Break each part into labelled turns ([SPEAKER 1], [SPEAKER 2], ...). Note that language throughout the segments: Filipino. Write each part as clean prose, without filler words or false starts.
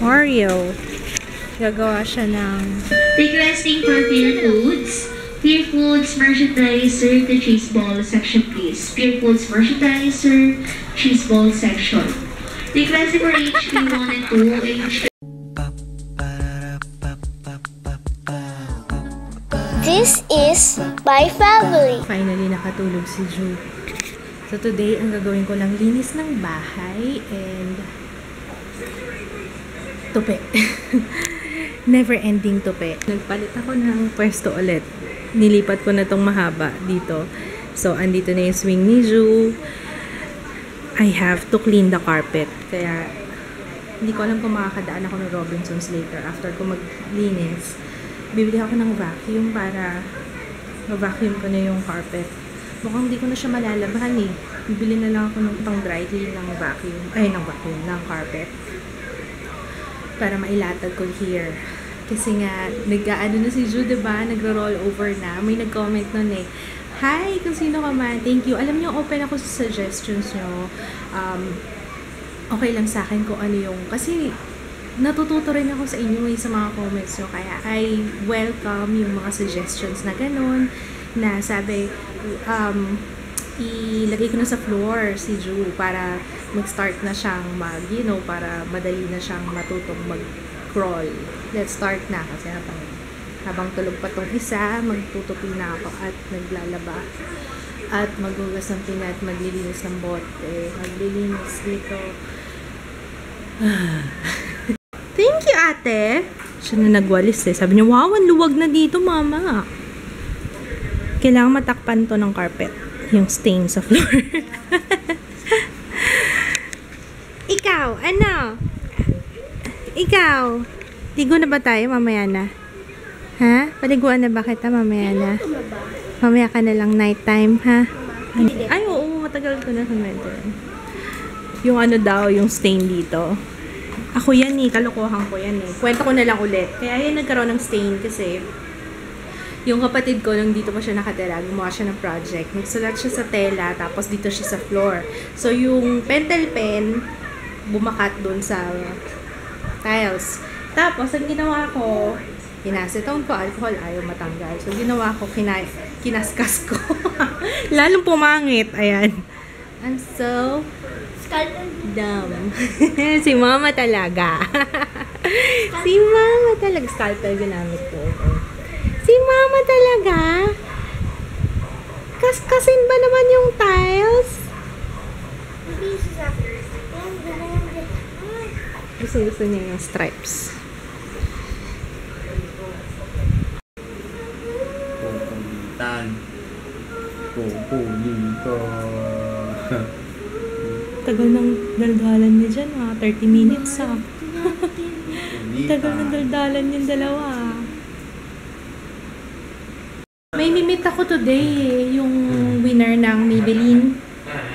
[SPEAKER 1] Oreo. Gagawa siya ng...
[SPEAKER 2] Requesting for Pure Foods. Pure Foods merchandiser, the cheese ball section please. Pure Foods merchandiser, cheese ball section. Requesting for HP 1 and 2, HP.
[SPEAKER 3] This is my family.
[SPEAKER 1] Finally, nakatulog si Ju. So today, ang gagawin ko lang linis ng bahay and tupi. Never ending tupi. Nagpalit ako ng pwesto ulit. Nilipat ko na tong mahaba dito. So, andito na yung swing ni Ju. I have to clean the carpet. Kaya, hindi ko alam kung makakadaan ako ng Robinsons later after ko maglinis. Bibili ako ng vacuum para ma-vacuum ko na yung carpet. Mukhang hindi ko na siya malalabahan eh. Bibili na lang ako ng pang dry clean ng vacuum. Ay, ng carpet. Para mailatag ko here. Kasi nga, nag-ano na si Ju, diba? Nagro-roll over na. May nag-comment nun eh. Hi, kung sino ka man. Thank you. Alam niyo, open ako sa suggestions nyo. Okay lang sa akin kung ano yung... Kasi, natututo rin ako sa inyo sa mga comments nyo. Kaya, I welcome yung mga suggestions na ganun. Na sabi, ilagay ko na sa floor si Ju para mag-start na siyang para madali na siyang matutong mag-crawl. Let's start na kasi habang tulog pa tong isa, magtutupi na ako at naglalaba at maghugas ng pina at maglilinis ng bote. Maglilinis dito. Thank you, ate! Siya na nagwalis eh. Sabi niya, wow, ang luwag na dito, mama. Kailangan matakpan to ng carpet. Yung stain sa floor. Ikaw, ano? Ikaw, ligo na ba tayo? Mamaya na. Ha? Paliguan na ba kita? Mamaya na. Mamaya ka na lang nighttime, ha? Ay, oo, matagal ko na komento. Yung ano daw, yung stain dito. Ako yan eh, kalokohan ko yan eh. Kwento ko na lang ulit. Kaya yan nagkaroon ng stain kasi yung kapatid ko, nung dito pa siya nakatira, gumawa siya ng project. Nagsulat siya sa tela, tapos dito siya sa floor. So, yung pentel pen, bumakat dun sa tiles. Tapos, ang ginawa ko, pinasitone ko, alcohol, ayaw matanggal. So, ginawa ko, kinaskas ko. Lalong pumangit. Ayan. I'm so dumb. Si mama talaga. Si mama talaga. Scalpel ginamit ko. Si mama talaga? Kaskasin ba naman yung tiles? Gusto niya yung stripes. Tagal ng daldalan niya dyan, 30 minutes, Tagal ng daldalan yung dalawa, May mimit ako today yung winner ng Maybelline.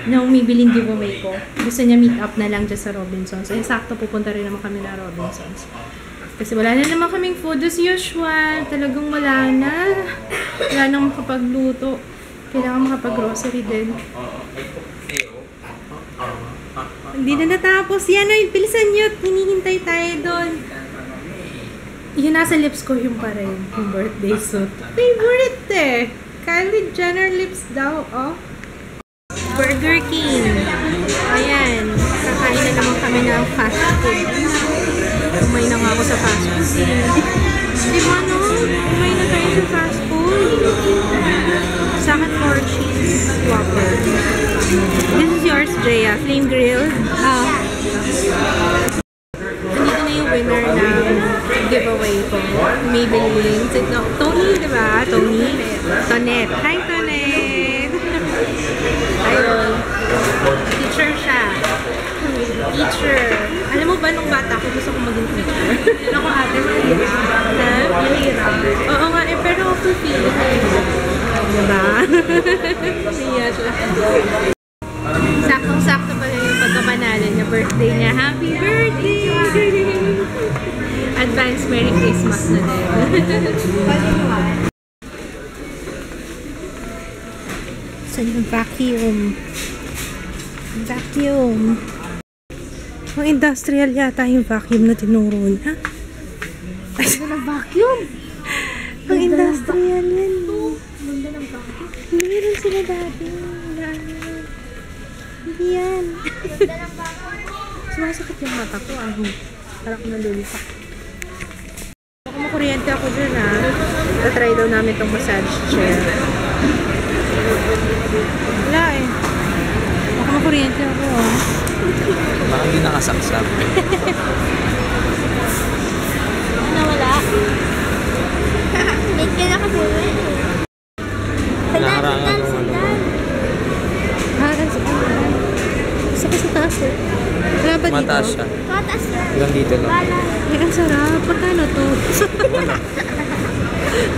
[SPEAKER 1] Ng Maybelline giveaway ko. Gusto niya meet up na lang dyan sa Robinsons. Eh, sakto pupunta rin naman kami na Robinsons. Kasi wala na naman kaming food as usual. Talagang wala na. Wala nang makapagluto. Kailangan makapag-grocery din. Hindi na natapos. Yan o, bilisan nyo. Hinihintay tayo doon. Yung nasa lips ko yung pa rin. Yung birthday suit. Favorite eh. Kylie Jenner lips daw, oh. Burger King. Ayan. Kakain na naman kami ng fast food. Umay na nga ako sa fast food. Diba no? Umay na tayo sa fast food. Sa akin 4 cheese whopper. This is yours, Jaya. Flame grilled. Nandito na yung winner ng giveaway ko. Maybelline. Tony, diba? Tony? Tonette. Hi, Tonette! Ayun. Teacher siya. Teacher. Alam mo ba, nung bata ko, gusto ko maging teacher. Ako ate, mahirap. Mahirap. Oo nga, pero fulfill. Diba? Siya siya. Saktong-sakto pala yung pagkapanalo niya. Birthday niya. Happy birthday! Advance Merry Christmas na din. So yung vacuum. Vacuum. Ang industrial yata yung vacuum na tinuro niya.
[SPEAKER 3] Ganda ng vacuum.
[SPEAKER 1] Ang industrial yan.
[SPEAKER 3] Ganda ng vacuum.
[SPEAKER 1] Meron sila dati. Hindi yan.
[SPEAKER 3] Ganda ng vacuum.
[SPEAKER 1] Sumasakit yung mata ko. Parang ako nalulupak. Baka makuryente ako dyan Tatry daw namin itong massage chair. Wala eh. Baka makuryente ako
[SPEAKER 4] Baka hindi nakasaksak.
[SPEAKER 3] Nawala. Late ka na kasi.
[SPEAKER 4] Naharangan ng ano.
[SPEAKER 1] Gusto ko sa taas eh. Wala ba dito?
[SPEAKER 4] Mataas siya.
[SPEAKER 3] Mataas na.
[SPEAKER 4] Hanggang dito lang.
[SPEAKER 3] Wala.
[SPEAKER 1] Ay, ang sarap. Pagkano to?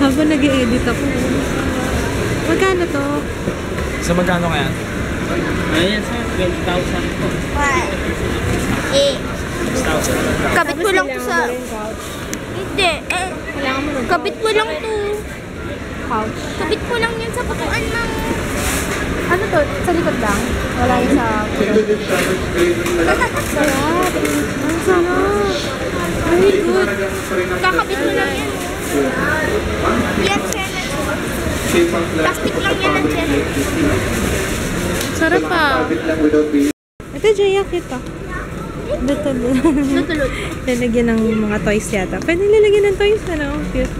[SPEAKER 1] Habang nag-i-edit ako. Magkano to?
[SPEAKER 4] So magkano kaya?
[SPEAKER 5] Ayan sir, 12,000 po.
[SPEAKER 3] What? Eh.
[SPEAKER 5] 6,000.
[SPEAKER 3] Kabit mo lang to sa... Hindi. Kabit mo lang to.
[SPEAKER 1] Couch.
[SPEAKER 3] Kabit mo lang yan sa putuan ng...
[SPEAKER 1] Ano to? Sa likod lang? Wala yung sa... Sarap. Ang sarap. Very good.
[SPEAKER 3] Kakabit mo lang yan. Yan, sir. Plastic lang yan ang sir.
[SPEAKER 1] Sarap pa. Ito, Jaya, kita. Dito.
[SPEAKER 3] Natulog.
[SPEAKER 1] Lalagyan ng mga toys yata. Pwede lalagyan ng toys, ano? Cute.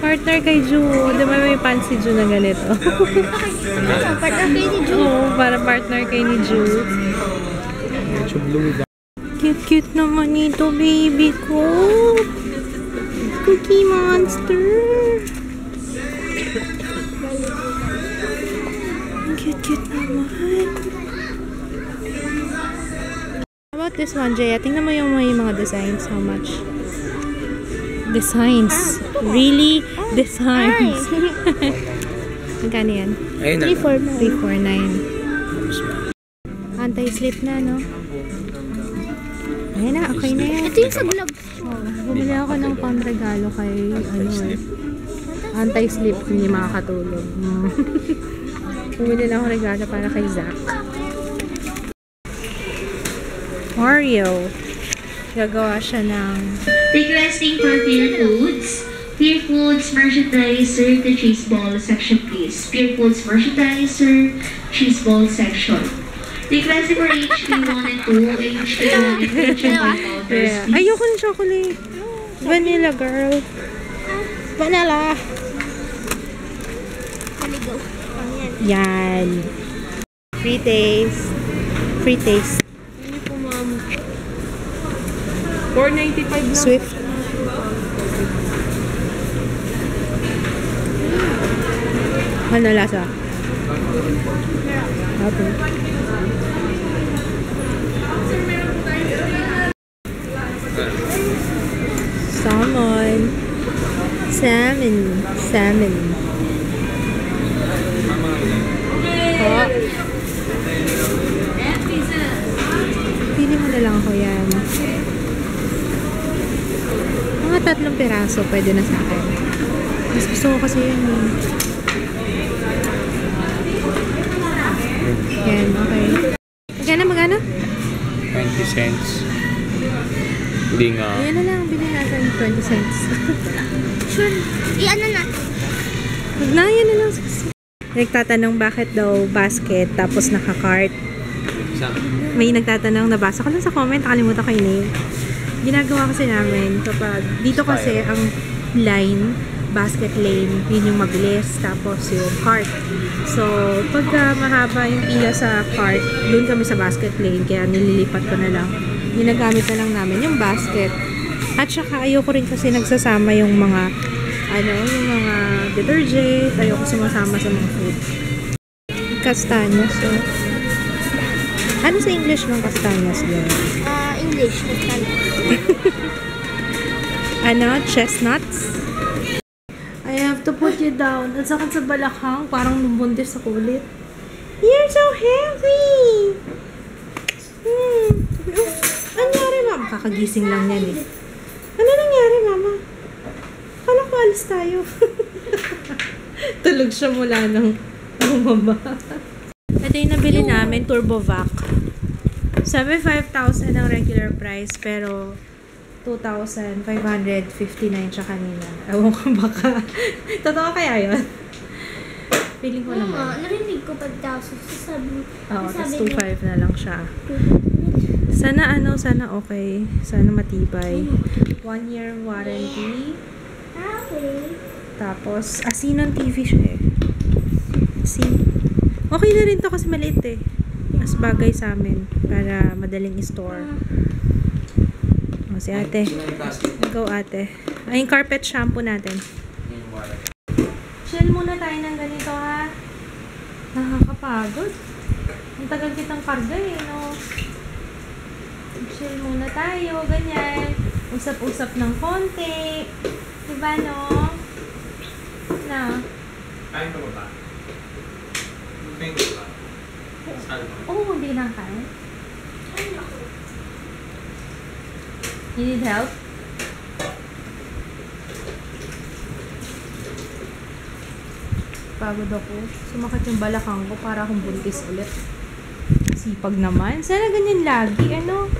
[SPEAKER 1] Partner kay Ju. Di ba may pan si Ju na ganito?
[SPEAKER 3] Partner kayo ni Ju.
[SPEAKER 1] Oo, para partner kay ni Ju.
[SPEAKER 4] Medyo blue ba?
[SPEAKER 1] Cute naman ito, baby ko. Cookie Monster. Cute naman. How about this one, Jaya? Tingnan mo yung may mga designs. How much? Designs. Really? Designs. Magkano yan?
[SPEAKER 4] Ayun na.
[SPEAKER 1] 349. Anti-slip na, no? Ayan na, okay na yan.
[SPEAKER 3] Ito yung sa gloves.
[SPEAKER 1] Bumili ako ng pang-regalo kay, anti-slip, hindi makakatulog. Bumili na ako regalo para kay Zach. Oreo. Gagawa siya ng...
[SPEAKER 2] Requesting for Pure Foods. Pure Foods merchandiser, the cheese ball section please. Pure Foods merchandiser, cheese ball section. Requesting for HP1 and 2, HP1 and 2, check out powders
[SPEAKER 1] Yeah.
[SPEAKER 2] please.
[SPEAKER 1] Ayoko ng chocolate. Vanilla, girl. Vanilla.
[SPEAKER 3] Kaligaw.
[SPEAKER 1] Yan. Free taste. Free taste.
[SPEAKER 5] Hindi po ma'am. 495 lang.
[SPEAKER 1] Swift. Ano lasa? Okay. Salmon. Salmon. Oh. Pili mo na lang ako yan. Mga 3 piraso, pwede na sa akin. Mas gusto ko kasi yun. Yan, okay. Magana?
[SPEAKER 4] 20 cents. Hindi nga.
[SPEAKER 1] Ayan na lang, bilhin natin 20 cents.
[SPEAKER 3] Sure. Iyan na.
[SPEAKER 1] Yan na lang. Nagtatanong bakit daw basket tapos naka-cart. May nagtatanong, nabasa ko lang sa comment, nakalimutan ko yung name. Ginagawa kasi namin kapag dito kasi ang line, basket lane, yun yung mabilis, tapos yung cart. So, pagka mahaba yung pila sa cart, dun kami sa basket lane, kaya nililipat ko na lang. Ginagamit na lang namin yung basket. At saka ayoko rin kasi nagsasama yung mga yung mga detergent, ayoko sumasama sa mga food. Kastanyas, so. Ano sa English ng kastanyas yun?
[SPEAKER 3] English.
[SPEAKER 1] Chestnuts? I have to put you down. At sakit sa balakhang, parang nabuntis sa kulit. You're so heavy! Ano nangyari, mama? Kakagising lang yan eh. Ano nangyari, mama? Kala ko alis tayo. Tulog siya mula ng bumaba. Ito yung nabili namin, Turbovac. Sabi 5,000 ang regular price, pero 2,559 siya kanina. Ewan ko baka. Totoo kaya yun? Feeling ko
[SPEAKER 3] Oo
[SPEAKER 1] naman.
[SPEAKER 3] nga, narinig ko 5,000. Sabi,
[SPEAKER 1] Oo, tapos
[SPEAKER 3] sabi niya,
[SPEAKER 1] 2,500 na lang siya. Sana sana okay. Sana matibay. 1 year warranty.
[SPEAKER 3] Okay.
[SPEAKER 1] Tapos, Asinon TV siya eh. Okay na rin to kasi maliit eh. Mas bagay sa amin para madaling i-store. O, si ate. Go ate. Ay, yung carpet shampoo natin. Chill muna tayo ng ganito ha. Nakakapagod. Ang tagal kitang karga eh, no? Chill muna tayo, ganyan. Usap-usap ng konti. Diba, no? Na?
[SPEAKER 4] Kain ka ba? Kain ka ba?
[SPEAKER 1] Oo, hindi na kain. You need help? Pagod ako. Sumakit yung balakang ko para akong buntis ulit. Sipag naman. Sana ganyan lagi, ano?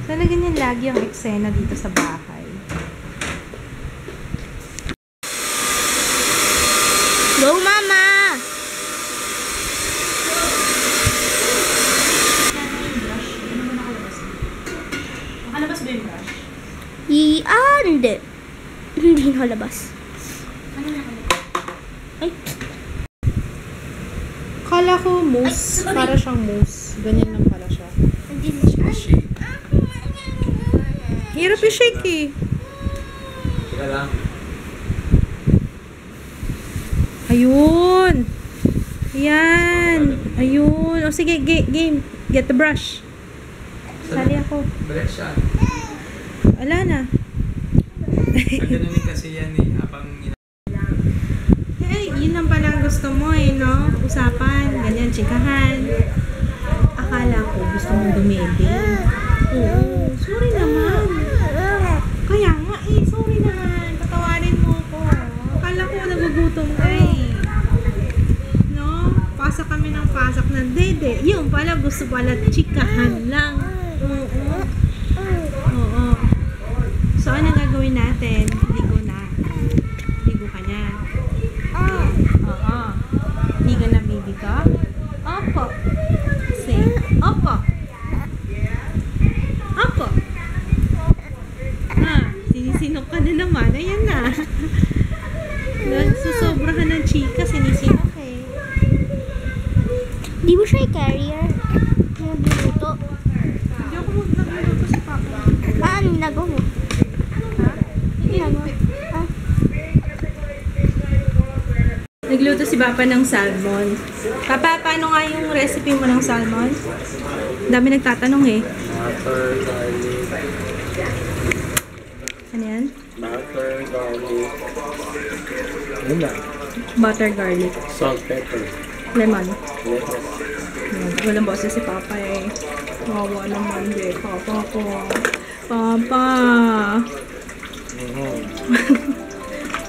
[SPEAKER 1] Sana ganyan lagi ang eksena dito sa bahay.
[SPEAKER 3] Go, Mama!
[SPEAKER 1] Nakalabas ba yung brush?
[SPEAKER 3] Hindi. Hindi nakalabas. Ay,
[SPEAKER 1] Kala ko mousse.
[SPEAKER 3] Ay, sorry.
[SPEAKER 1] Para siyang mousse. Ganyan lang pala siya.
[SPEAKER 3] hindi na siya.
[SPEAKER 1] Hirap yung shake eh.
[SPEAKER 4] Teka lang.
[SPEAKER 1] Ayun. Yan. Ayun. O sige, game. Get the brush. Sali ako.
[SPEAKER 4] Balik siya.
[SPEAKER 1] Wala na.
[SPEAKER 4] Gaganunin kasi yan eh. Habang
[SPEAKER 1] Eh, yun lang pala ang gusto mo eh, no? Usapan, ganyan, chikahan. Akala ko gusto mong dumede. Oo. Sorry naman. Kaya nga eh, sorry naman. Patawarin mo ko. Akala ko nagugutom ka eh. No? Pasak kami ng pasak ng dede. Yung pala, gusto pala chikahan lang. Oo. Oo. So, ano gagawin natin? Ligo na. Ligo ka na. Oo. Ligo na, baby ka? Opo. Say, opo. Opo. Sinisinok ka na naman. Ayan na. Nagsusobra ka ng chika, sinisinok eh.
[SPEAKER 3] Di mo siya i-carrier? Nagluluto.
[SPEAKER 1] Hindi ako nagluluto si Papa.
[SPEAKER 3] Ano nagawa mo?
[SPEAKER 1] Ha?
[SPEAKER 3] Ano nagawa? Ah,
[SPEAKER 1] Nagluto si Papa ng salmon. Papa, paano nga yung recipe mo ng salmon? Dami nagtatanong eh.
[SPEAKER 4] butter, garlic.
[SPEAKER 1] Ano yan?
[SPEAKER 4] Butter, garlic. Ano lang?
[SPEAKER 1] Butter, garlic,
[SPEAKER 4] Salt, pepper.
[SPEAKER 1] lemon.
[SPEAKER 4] Lettuce.
[SPEAKER 1] Walang boses si Papa eh. Wawa naman eh. Papa ko. Papa.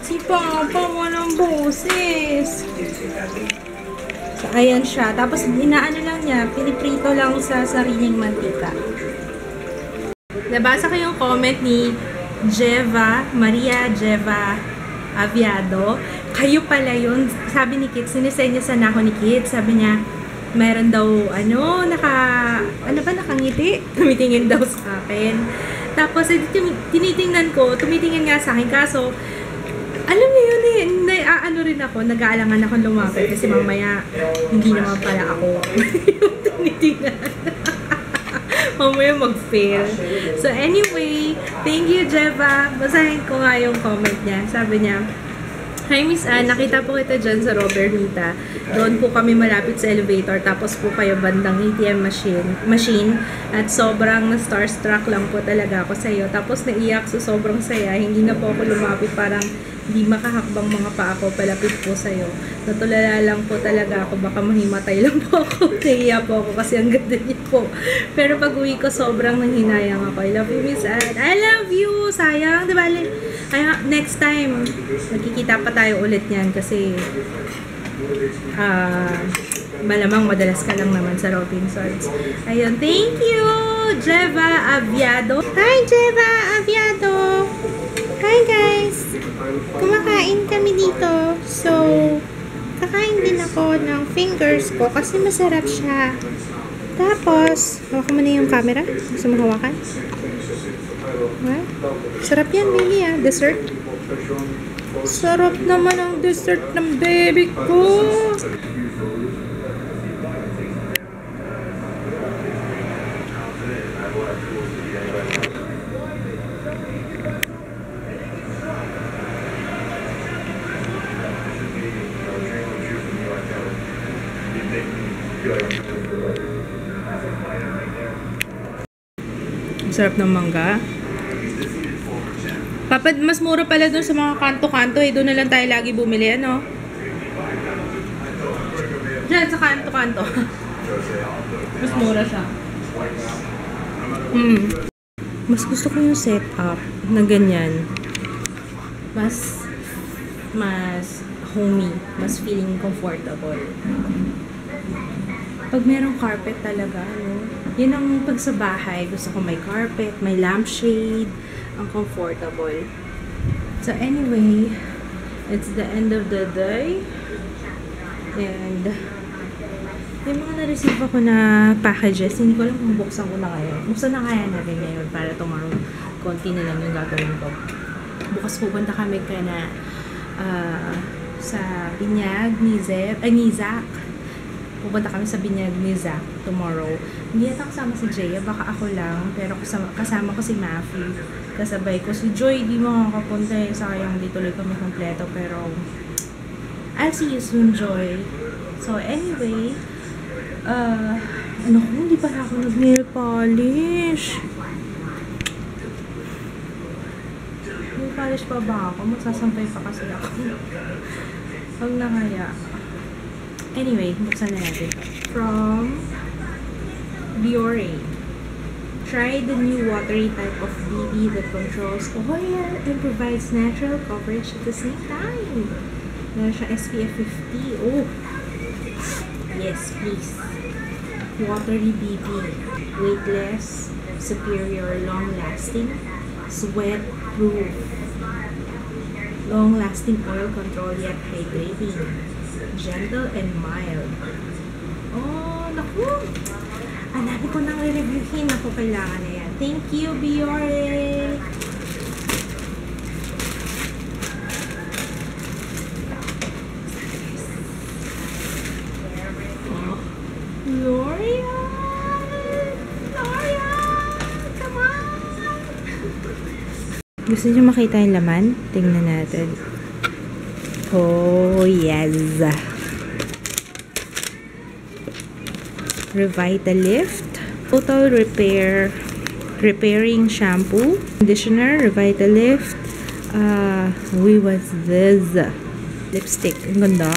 [SPEAKER 1] Si Papa walang boses. So, ayan siya. Tapos, inaano lang niya. Piniprito lang sa sariling mantika. Nabasa ko yung comment ni Maria Jeva Aviado. Kayo pala yun. Sabi ni Kit, sinisenyasan ako ni Kit. Sabi niya, meron daw, nakangiti? Tumitingin daw sa akin. Tapos, tinitingnan ko, tumitingin nga sa akin. Kaso, alam niyo yun eh, rin ako, nag-aalangan ako lumapit kasi mamaya, hindi naman pala ako yung tinitingnan. Mamaya mag-fail. So anyway, thank you Jeva. Basahin ko nga yung comment niya. Sabi niya, Hi Miss Anne, nakita po kita dyan sa Robert Rita. Doon po kami malapit sa elevator, tapos po kayo bandang ATM machine at sobrang na-starstruck lang po talaga ako sa iyo. Tapos naiyak, so sobrang saya. Hindi na po ako lumapit, parang di makahakbang mga pa ako palapit po sa iyo. Natulala lang po talaga ako, baka mahimatay lang po ako. Naiiyak po ako kasi ang ganda niya po. Pero pag uwi ko, sobrang nanghinayang ako. I love you Miss Anne. I love you! Sayang, diba? Kaya next time, magkikita pa tayo ulit niyan kasi malamang madalas ka lang naman sa Robinsons. Ayun, thank you! Jeva Aviado. Hi, Jeva Aviado! Hi, guys! Kumakain kami dito. So, kakain din ako ng fingers ko kasi masarap siya. Tapos, hawak mo na yung camera. Gusto mo hawakan? Well, sarap yan, baby, ah. Dessert. Sarap naman ang dessert ng baby ko. Sarap ng mangga. Papa, mas mura pala dun sa mga kanto-kanto eh. Doon na lang tayo lagi bumili, ano? Diyan sa kanto-kanto. Mas mura siya. Mas gusto ko yung setup na ganyan. Mas homey. Mas feeling comfortable. Pag merong carpet talaga, ano? Yun ang pag sa bahay. Gusto ko may carpet, may lampshade. Ang comfortable. So anyway, it's the end of the day. And yung mga na-receive ako na packages, hindi ko alam kung buksan ko na ngayon. Buksan na kaya natin ngayon para tomorrow konti na lang yung gagawin ko. Bukas pupunta kami na sa binyag ni Zach. Pupunta kami sa binyag ni Zach tomorrow. Hindi yata kasama si Jaya, baka ako lang. Pero kasama ko si Mafi. Kasabay ko si Joy, di makakapunta eh. Sayang, di tuloy kami kompleto. Pero, I'll see you soon, Joy. So, anyway, ano ko, hindi pala ako nag-nail polish. Nail polish pa ba ako? Magsasampay pa kasi ako. Huwag na kaya. Anyway, buksan na natin. From Biore. Try the new watery type of BB that controls oil and provides natural coverage at the same time. Meron siya SPF 50. Oh! Yes, please. Watery BB. Weightless, superior, long-lasting, sweat-proof. Long-lasting oil control yet hydrating. Gentle and mild. Oh, naku! Hanapin ko nang re-reviewin. Ako, kailangan na yan. Thank you, Biore! Oh. L'Oreal! L'Oreal! Come on! Gusto niyo makita yung laman? Tingnan natin. Oh, yes! Revitalift, Total Repair, Repairing Shampoo, Conditioner, Revitalift, was this lipstick. Ang ganda.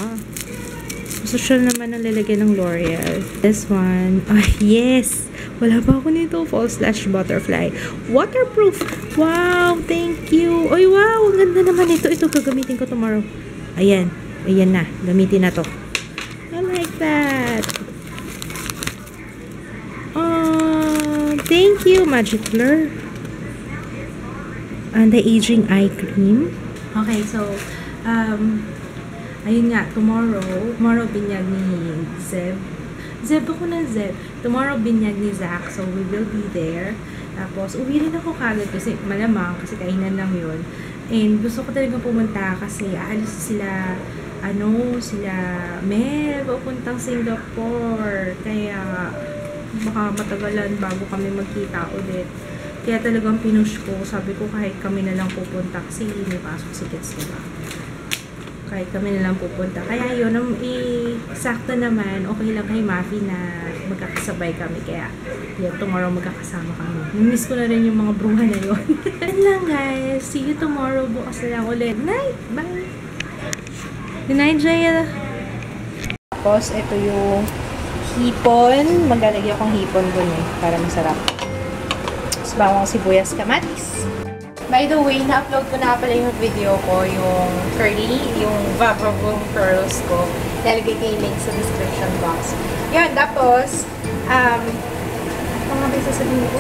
[SPEAKER 1] Social naman ang lalagyan ng L'Oreal. This one, yes! Wala pa ako nito. False Lash Butterfly. Waterproof! Wow! Thank you! Ay, wow! Ang ganda naman ito. Ito gagamitin ko tomorrow. Ayan. Ayan na. Gamitin na to. I like that. Thank you, Magic Blur. Anti-aging eye cream. Okay, so, ayun nga, tomorrow binyag ni Zeb. Zeb ako na Zeb. Tomorrow binyag ni Zach, so we will be there. Tapos, uwi rin ako kagad kasi malamang, kasi kainan lang yun. And gusto ko talaga pumunta kasi aalis sila, sila Mel, papuntang Singapore. Kaya, baka matagalan bago kami magkita ulit. Kaya talagang pinush ko. Sabi ko kahit kami na lang pupunta kasi may pasok si kids, diba? Kahit kami na lang pupunta. Kaya yun, sakto naman, okay lang kay Mafi na magkakasabay kami. Kaya yun, tomorrow magkakasama kami. Miss ko na rin yung mga bruha na yun. Yan lang guys. See you tomorrow. Bukas na lang ulit. Night! Bye! Good night, Jaya! Tapos, ito yung hipon. Maglalagay akong hipon dun eh. Para masarap. Tapos bawang sibuyas kamatis. By the way, na-upload ko na pala yung video ko. Yung curly, yung Vavavoom curls ko.
[SPEAKER 3] Lalagay ko yung link sa description box. Yun, tapos, ano nga ba yung sasabihin ko?